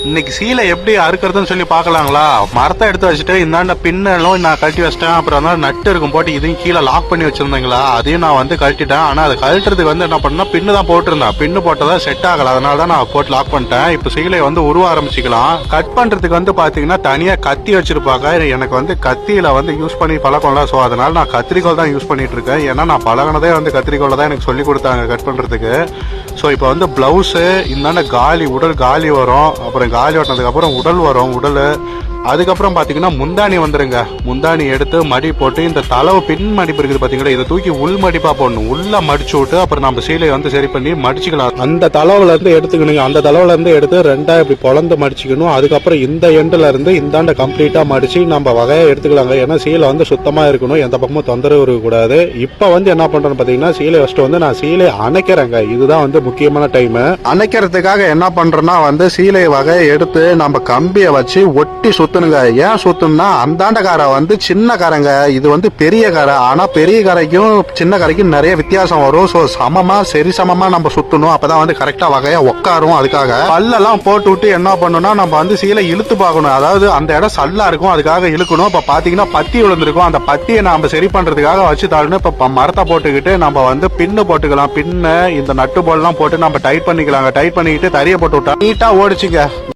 இன்னைக்கு சீலை எப்படி அறுக்கிறதுன்னு சொல்லி பாக்கலாங்களா? மரத்தை எடுத்து வச்சுட்டு இந்தாண்ட பின்னலும் நான் கழட்டி வச்சிட்டேன். அப்புறம் நட்டு இருக்கும் போட்டு இதையும் கீழே லாக் பண்ணி வச்சிருந்தீங்களா, அதையும் நான் கழட்டிட்டேன். ஆனா அதை கழட்டுறதுக்கு என்ன பண்ணா, பின்னு தான் போட்டிருந்தேன். பின்னு போட்டதா செட் ஆகல, அதனால தான் நான் போட்டு லாக் பண்ணிட்டேன். இப்ப சீலை உருவ ஆரம்பிச்சுக்கலாம். கட் பண்றதுக்கு பாத்தீங்கன்னா தனியா கத்தி வச்சிருப்பாங்க. எனக்கு கத்தியில யூஸ் பண்ணி பழக்கம்ல, சோ அதனால நான் கத்திரிக்கோள் தான் யூஸ் பண்ணிட்டு இருக்கேன். ஏன்னா நான் பழகினதே கத்திரிக்கோள் தான் எனக்கு சொல்லி கொடுத்தாங்க கட் பண்றதுக்கு. ஸோ இப்போ பிளவுஸு இந்தாண்ட காலி உடல் காலி வரும். அப்புறம் காலி ஓட்டினதுக்கு அப்புறம் உடல் வரும். உடல் அதுக்கப்புறம் பாத்தீங்கன்னா முந்தாணி வந்துருங்க. முந்தாணி எடுத்து மடி போட்டு இந்த தளவு பின் மடிப்பு இருக்குது பாத்தீங்களா, இதை தூக்கி உள் மடிப்பா போடணும். உள்ள மடிச்சு விட்டு அப்புறம் நம்ம சீலையை சரி பண்ணி மடிச்சுக்கலாம். அந்த தளவுல இருந்து எடுத்துக்கணுங்க. அந்த தளவுல இருந்து எடுத்து ரெண்டா இப்படி பொழந்து மடிச்சுக்கணும். அதுக்கப்புறம் இந்த எண்டுல இருந்து இந்தாண்ட கம்ப்ளீட்டா மடிச்சு நம்ம வகையை எடுத்துக்கலாங்க. ஏன்னா சீலை சுத்தமா இருக்கணும், எந்த பக்கமும் தொந்தரவு இருக்கக்கூடாது. இப்ப என்ன பண்றேன்னு பாத்தீங்கன்னா, சீலை ஃபர்ஸ்ட் நான் சீலை அணைக்கிறேங்க. இதுதான் முக்கியமான டைம். அணைக்கிறதுக்காக என்ன பண்றேன்னா சீலை வகையை எடுத்து நம்ம கம்பியை வச்சு ஒட்டி சுத்தணுங்க. ஏன் சுத்தணும்னா, அந்தாண்ட காரை சின்ன காரங்க, இது பெரிய காரை. ஆனா பெரிய காரைக்கும் சின்ன காரைக்கும் நிறைய வித்தியாசம் வரும். சோ சமமா சரி சமமா நம்ம சுத்தணும். அப்பதான் கரெக்டா வகையா உட்காரும். அதுக்காக பல்லெல்லாம் போட்டு விட்டு என்ன பண்ணணும்னா, நம்ம சீலை இழுத்து பார்க்கணும். அதாவது அந்த இடம் சல்லா இருக்கும், அதுக்காக இழுக்கணும். இப்ப பாத்தீங்கன்னா பத்தி விழுந்திருக்கும். அந்த பத்தியை நாம சரி பண்றதுக்காக வச்சு தாழணும். இப்ப மரத்தை போட்டுக்கிட்டு நம்ம பின்னு போட்டுக்கலாம். பின்னு இந்த நட்டு போல்லாம் போட்டு நம்ம டைட் பண்ணிக்கலாங்க. டைட் பண்ணிக்கிட்டு தறியை போட்டு விட்டா நீட்டா ஓடிச்சுங்க.